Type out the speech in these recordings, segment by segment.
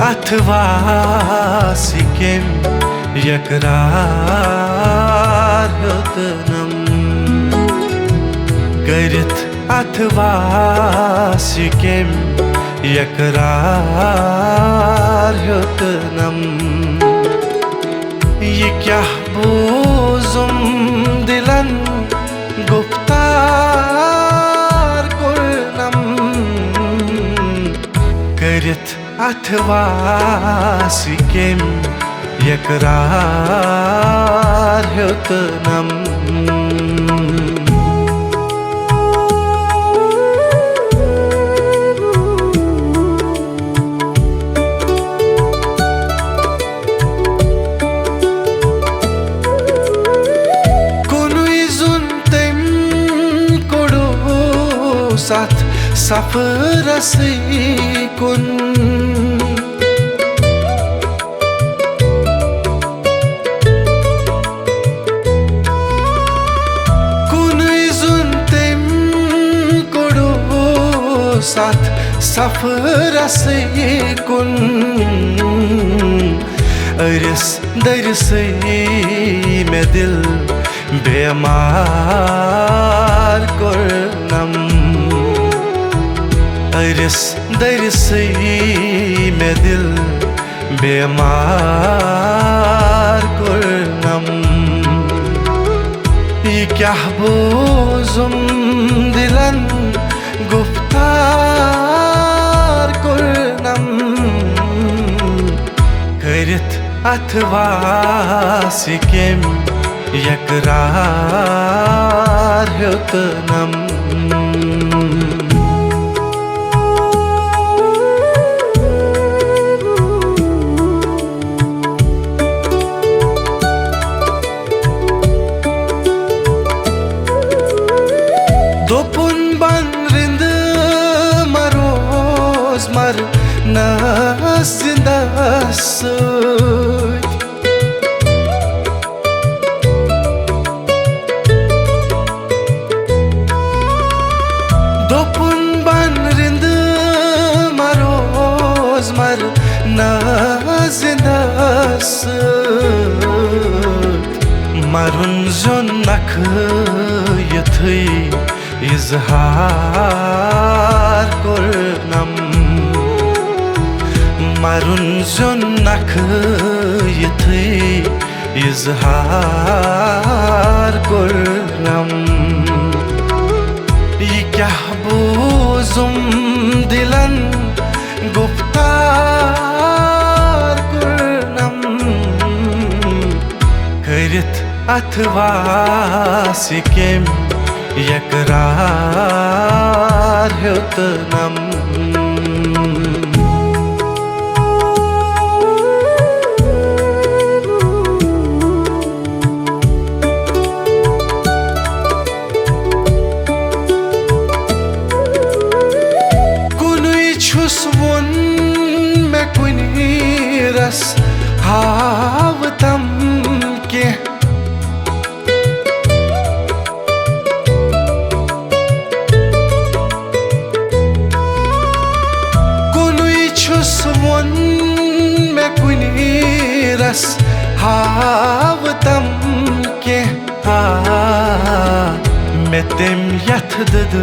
अथवा सिकेम यकरार होतनम करित अथवा सिकेम यकरार होतनम ये क्या बोजुम दिलन गुफ्तार कुर्नम करित अथवा सिकेम यकरार होतनम साथ सफर से कुन जुनतेम कोडो साथ सफर से कुन अरस दर से में दिल बेमार कुर्नम अरस दर से में दिल बेमार कुर्नम ये क्या बोजुम दिलन गुफ्तार कुर्नम करित अथवा सिकेम यकरार होतनम दोपुन बन रिंद मरोज मर नसिंदस दोपुन बन रिंद मरोज मर नसिंदस मरुन जोन नख यथई इजहार कुर्नम मरुन जोन नख यथई इजहार कुर्नम ये क्या बोजुम दिलन गुफ्तार कुर्नम करित अथवा सिकेम यकरार होतनम कुनुई छुस वुन में कुनी रस हावतम के सुवन में कुनी रस हावतम के में तेम यथ दद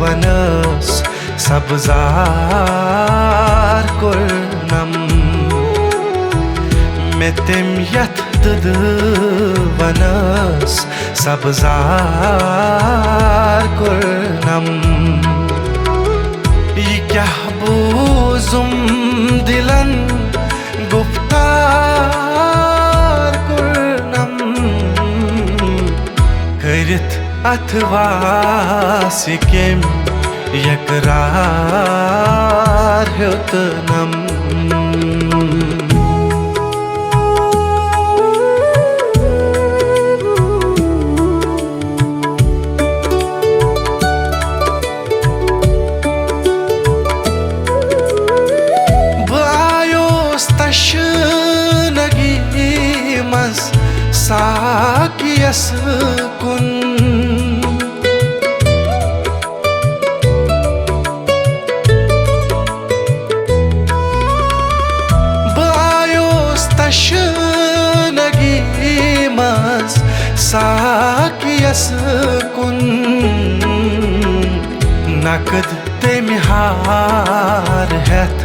वनस सब्जार कुर्नम में तेम यथ दद वनस सब्जार कुर्नम ये क्या बोजुम दिलन गुफ्तार कुर्नम करित अथवा सिकेम यकरार होतनम साकियस कुन कुन नकद तेमि हार हेथ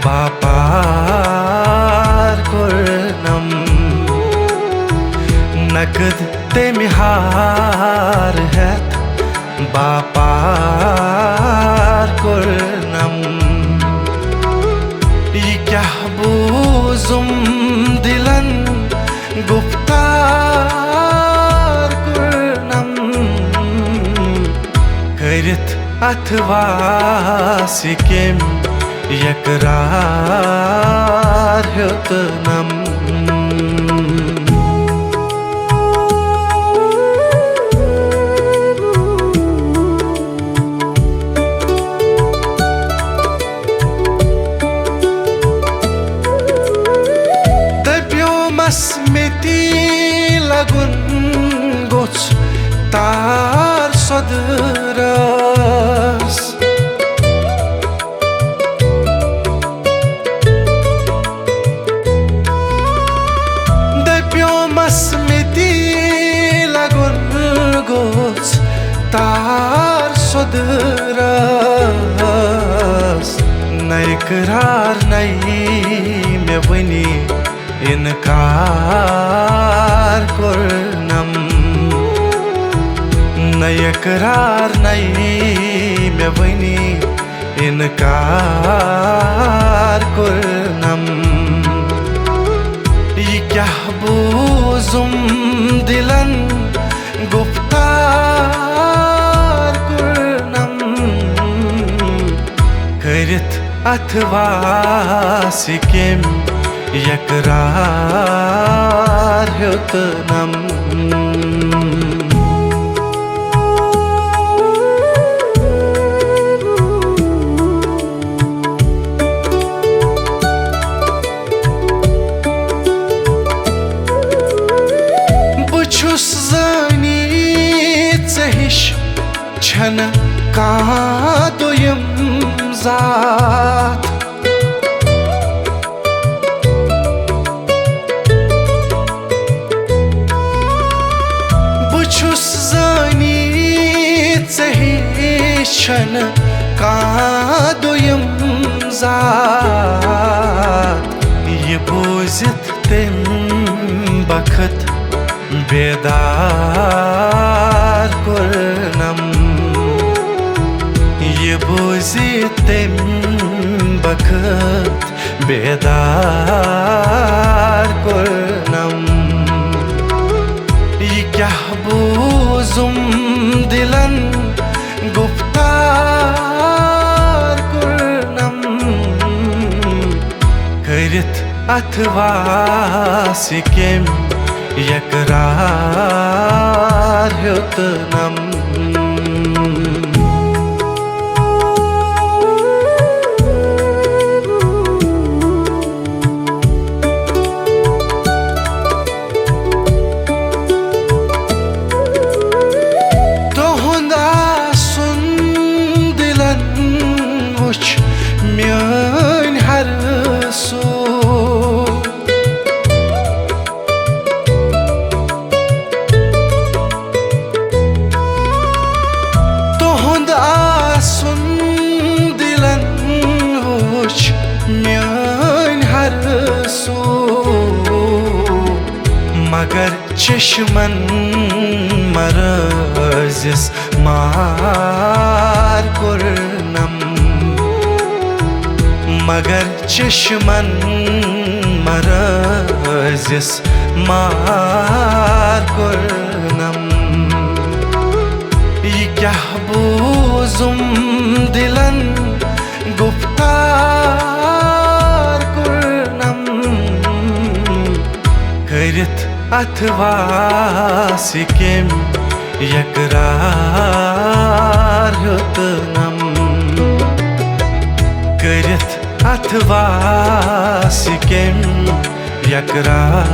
बापार कोरनम नकद तेमि हार हेथ बापार कोरनम यह क्या बोजुम दिलन गुफ्तार कोरनम करित अथवा सिकेम यकरार ह्योतनम Meti lagun goç tar sodras Depiomas meti lagun goç tar sodras Na ikrar nay me vani इनकार कोरनम न इकरार नहीं मैं वनी इनकार कोरनम ये क्या बोजुम दिलन गुफ्तार कोरनम करित अथवा सिकेम यकरार ह्योतनम बुछुस जानी चहिश छन कादोयम जात छन कादोयम जात ये बोझित तेम बखत बेदार कोरनम ये बोझित तेम बखत बेदार कोरनम ये क्या बोजुम दिलन गुफ्तार कोरनम करित अथवा सिकेम यकरार ह्योतनम Mjön her så Tohund asun dilen hoş Mjön her so Magar çeşmen marazis mar koranam मगर चश्मन मरजिस मार कोरनम ये क्या बोजुम दिलन गुफ्तार कोरनम करित अथवा सिकेम यकरार ह्योतनम करित अथवा सिकेम यकरार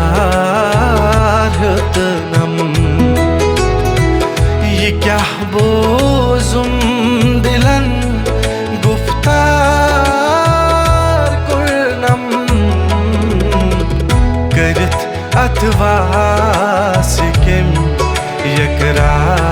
ह्योतनम ये क्या बोजुम दिलन गुफ्तार कोरनम करित अथवा सिकेम यकरार